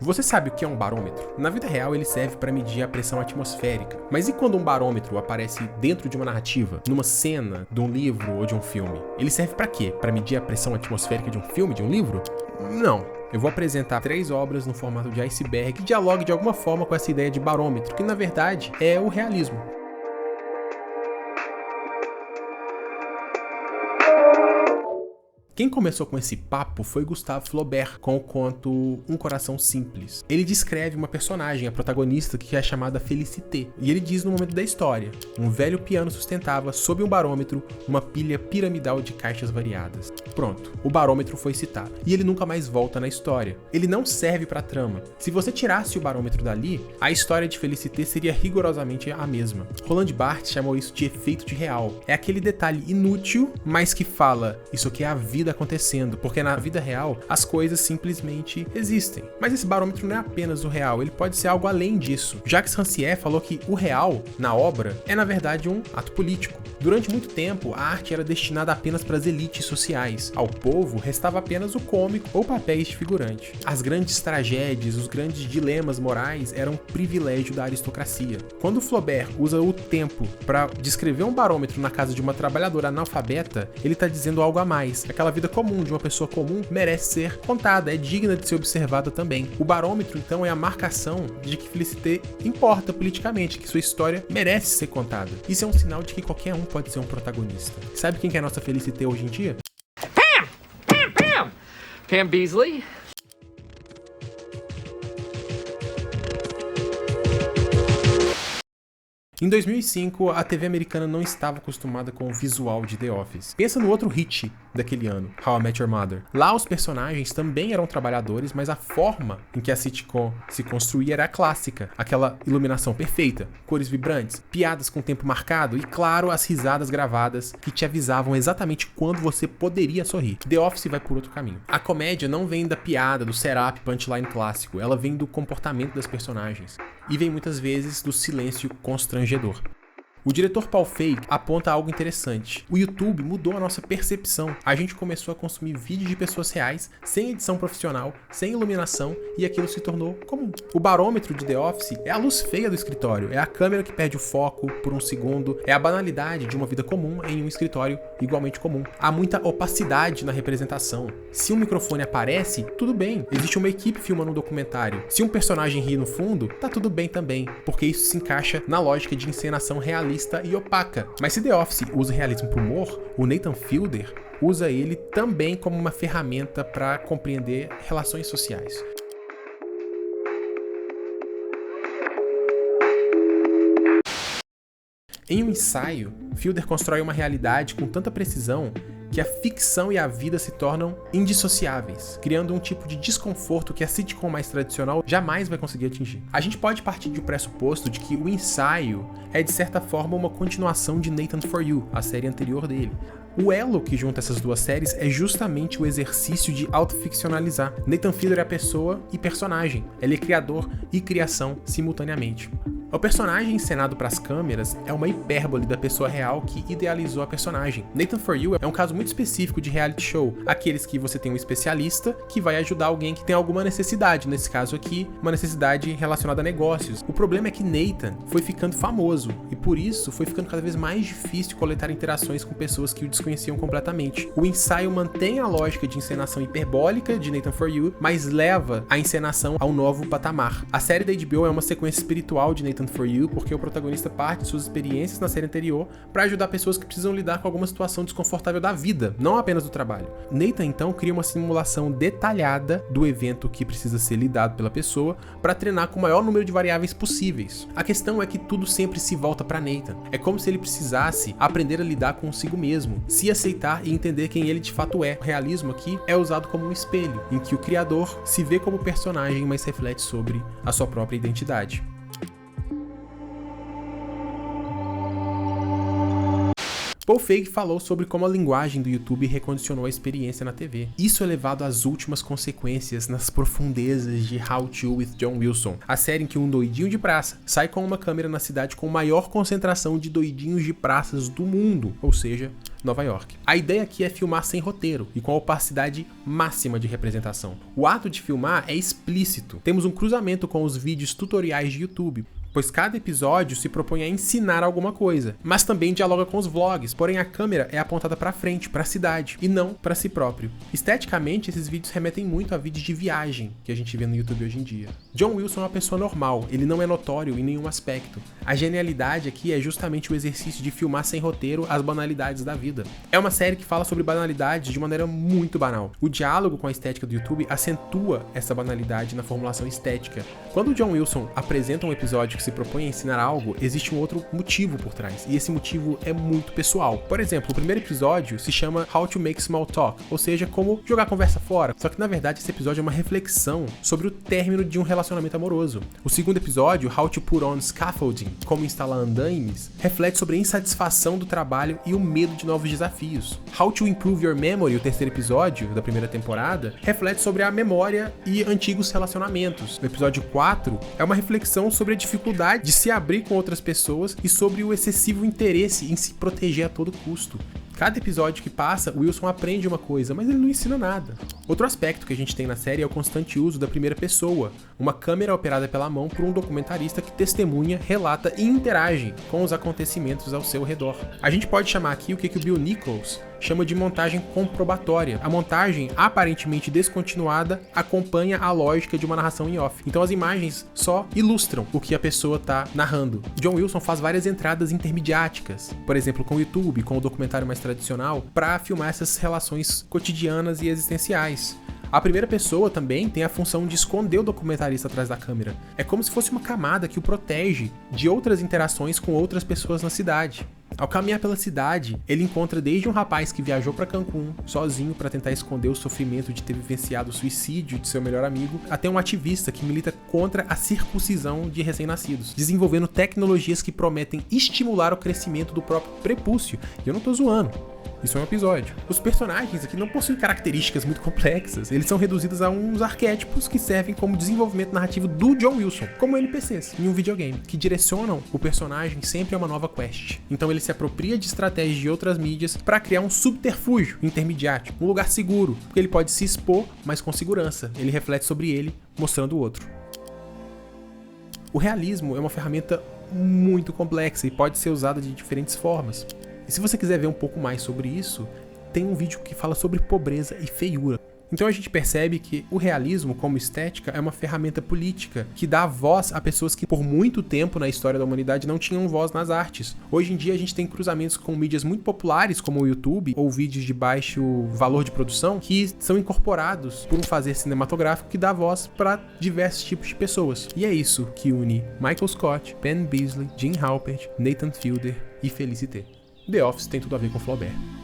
Você sabe o que é um barômetro? Na vida real ele serve para medir a pressão atmosférica. Mas e quando um barômetro aparece dentro de uma narrativa, numa cena, de um livro ou de um filme? Ele serve para quê? Para medir a pressão atmosférica de um filme, de um livro? Não. Eu vou apresentar 3 obras no formato de iceberg que dialoguem de alguma forma com essa ideia de barômetro, que na verdade é o realismo. Quem começou com esse papo foi Gustave Flaubert, com o conto Um Coração Simples. Ele descreve uma personagem, a protagonista, que é chamada Félicité. E ele diz no momento da história: um velho piano sustentava, sob um barômetro, uma pilha piramidal de caixas variadas. Pronto, o barômetro foi citado. E ele nunca mais volta na história. Ele não serve pra trama. Se você tirasse o barômetro dali, a história de Félicité seria rigorosamente a mesma. Roland Barthes chamou isso de efeito de real. É aquele detalhe inútil, mas que fala: isso aqui é a vida acontecendo, porque na vida real as coisas simplesmente existem. Mas esse barômetro não é apenas o real, ele pode ser algo além disso. Jacques Rancière falou que o real, na obra, é na verdade um ato político. Durante muito tempo, a arte era destinada apenas para as elites sociais. Ao povo, restava apenas o cômico ou papéis de figurante. As grandes tragédias, os grandes dilemas morais eram privilégio da aristocracia. Quando Flaubert usa o tempo para descrever um barômetro na casa de uma trabalhadora analfabeta, ele está dizendo algo a mais. Aquela vida comum de uma pessoa comum merece ser contada, é digna de ser observada também. O barômetro, então, é a marcação de que Félicité importa politicamente, que sua história merece ser contada. Isso é um sinal de que qualquer um pode ser um protagonista. Sabe quem que é a nossa Félicité hoje em dia? Pam Beesly. Em 2005, a TV americana não estava acostumada com o visual de The Office. Pensa no outro hit daquele ano, How I Met Your Mother. Lá os personagens também eram trabalhadores, mas a forma em que a sitcom se construía era a clássica. Aquela iluminação perfeita, cores vibrantes, piadas com tempo marcado e, claro, as risadas gravadas que te avisavam exatamente quando você poderia sorrir. The Office vai por outro caminho. A comédia não vem da piada, do setup punchline clássico, ela vem do comportamento das personagens. E vem muitas vezes do silêncio constrangedor. O diretor Paul Feig aponta algo interessante. O YouTube mudou a nossa percepção. A gente começou a consumir vídeos de pessoas reais, sem edição profissional, sem iluminação, e aquilo se tornou comum. O barômetro de The Office é a luz feia do escritório, é a câmera que perde o foco por um segundo, é a banalidade de uma vida comum em um escritório igualmente comum. Há muita opacidade na representação. Se um microfone aparece, tudo bem. Existe uma equipe filmando um documentário. Se um personagem ri no fundo, tá tudo bem também, porque isso se encaixa na lógica de encenação realista e opaca. Mas se The Office usa realismo para o humor, o Nathan Fielder usa ele também como uma ferramenta para compreender relações sociais. Em um ensaio, Fielder constrói uma realidade com tanta precisão que a ficção e a vida se tornam indissociáveis, criando um tipo de desconforto que a sitcom mais tradicional jamais vai conseguir atingir. A gente pode partir do pressuposto de que o ensaio é, de certa forma, uma continuação de Nathan For You, a série anterior dele. O elo que junta essas duas séries é justamente o exercício de autoficcionalizar. Nathan Fielder é pessoa e personagem, ele é criador e criação simultaneamente. O personagem encenado para as câmeras é uma hipérbole da pessoa real que idealizou a personagem. Nathan For You é um caso muito específico de reality show, aqueles que você tem um especialista que vai ajudar alguém que tem alguma necessidade, nesse caso aqui, uma necessidade relacionada a negócios. O problema é que Nathan foi ficando famoso e por isso foi ficando cada vez mais difícil coletar interações com pessoas que o desconheciam completamente. O ensaio mantém a lógica de encenação hiperbólica de Nathan For You, mas leva a encenação ao novo patamar. A série da HBO é uma sequência espiritual de Nathan For You, porque o protagonista parte de suas experiências na série anterior para ajudar pessoas que precisam lidar com alguma situação desconfortável da vida, não apenas do trabalho. Nathan então cria uma simulação detalhada do evento que precisa ser lidado pela pessoa para treinar com o maior número de variáveis possíveis. A questão é que tudo sempre se volta para Nathan. É como se ele precisasse aprender a lidar consigo mesmo, se aceitar e entender quem ele de fato é. O realismo aqui é usado como um espelho, em que o criador se vê como personagem, mas reflete sobre a sua própria identidade. Paul Feig falou sobre como a linguagem do YouTube recondicionou a experiência na TV. Isso é levado às últimas consequências nas profundezas de How to with John Wilson, a série em que um doidinho de praça sai com uma câmera na cidade com maior concentração de doidinhos de praças do mundo, ou seja, Nova York. A ideia aqui é filmar sem roteiro e com a opacidade máxima de representação. O ato de filmar é explícito. Temos um cruzamento com os vídeos tutoriais de YouTube, pois cada episódio se propõe a ensinar alguma coisa, mas também dialoga com os vlogs, porém a câmera é apontada para frente, para a cidade, e não para si próprio. Esteticamente, esses vídeos remetem muito a vídeos de viagem que a gente vê no YouTube hoje em dia. John Wilson é uma pessoa normal, ele não é notório em nenhum aspecto. A genialidade aqui é justamente o exercício de filmar sem roteiro as banalidades da vida. É uma série que fala sobre banalidades de maneira muito banal. O diálogo com a estética do YouTube acentua essa banalidade na formulação estética. Quando o John Wilson apresenta um episódio que se propõe a ensinar algo, existe um outro motivo por trás, e esse motivo é muito pessoal. Por exemplo, o primeiro episódio se chama How to Make Small Talk, ou seja, como jogar a conversa fora, só que na verdade esse episódio é uma reflexão sobre o término de um relacionamento amoroso. O segundo episódio, How to Put on Scaffolding, como instalar andaimes, reflete sobre a insatisfação do trabalho e o medo de novos desafios. How to Improve Your Memory, o terceiro episódio da primeira temporada, reflete sobre a memória e antigos relacionamentos. O episódio 4 é uma reflexão sobre a dificuldade de se abrir com outras pessoas e sobre o excessivo interesse em se proteger a todo custo. Cada episódio que passa, Wilson aprende uma coisa, mas ele não ensina nada. Outro aspecto que a gente tem na série é o constante uso da primeira pessoa, uma câmera operada pela mão por um documentarista que testemunha, relata e interage com os acontecimentos ao seu redor. A gente pode chamar aqui o que o Bill Nichols chama de montagem comprobatória. A montagem, aparentemente descontinuada, acompanha a lógica de uma narração em off. Então as imagens só ilustram o que a pessoa está narrando. John Wilson faz várias entradas intermediáticas, por exemplo, com o YouTube, com o documentário mais tradicional, para filmar essas relações cotidianas e existenciais. A primeira pessoa também tem a função de esconder o documentarista atrás da câmera. É como se fosse uma camada que o protege de outras interações com outras pessoas na cidade. Ao caminhar pela cidade, ele encontra desde um rapaz que viajou para Cancún sozinho para tentar esconder o sofrimento de ter vivenciado o suicídio de seu melhor amigo, até um ativista que milita contra a circuncisão de recém-nascidos, desenvolvendo tecnologias que prometem estimular o crescimento do próprio prepúcio. E eu não tô zoando. Isso é um episódio. Os personagens aqui não possuem características muito complexas, eles são reduzidos a uns arquétipos que servem como desenvolvimento narrativo do John Wilson, como NPCs em um videogame, que direcionam o personagem sempre a uma nova quest. Então ele se apropria de estratégias de outras mídias para criar um subterfúgio intermediário, um lugar seguro, porque ele pode se expor, mas com segurança. Ele reflete sobre ele, mostrando o outro. O realismo é uma ferramenta muito complexa e pode ser usada de diferentes formas. E se você quiser ver um pouco mais sobre isso, tem um vídeo que fala sobre pobreza e feiura. Então a gente percebe que o realismo, como estética, é uma ferramenta política que dá voz a pessoas que por muito tempo na história da humanidade não tinham voz nas artes. Hoje em dia a gente tem cruzamentos com mídias muito populares, como o YouTube, ou vídeos de baixo valor de produção, que são incorporados por um fazer cinematográfico que dá voz para diversos tipos de pessoas. E é isso que une Michael Scott, Ben Beasley, Jim Halpert, Nathan Fielder e Felicity. The Office tem tudo a ver com Flaubert.